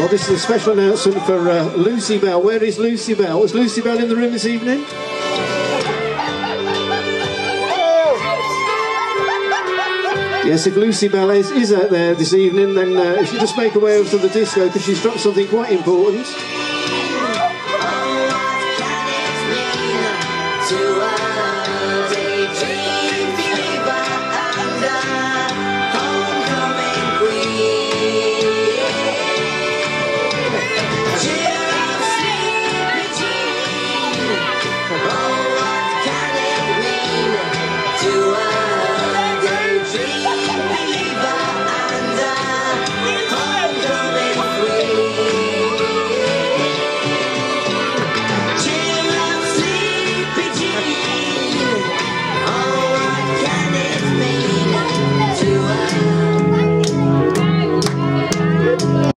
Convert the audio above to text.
Well, this is a special announcement for Lucy Bell. Where is Lucy Bell? Was Lucy Bell in the room this evening? Yes, if Lucy Bell is out there this evening, then if you just make her way over to the disco, because she's dropped something quite important.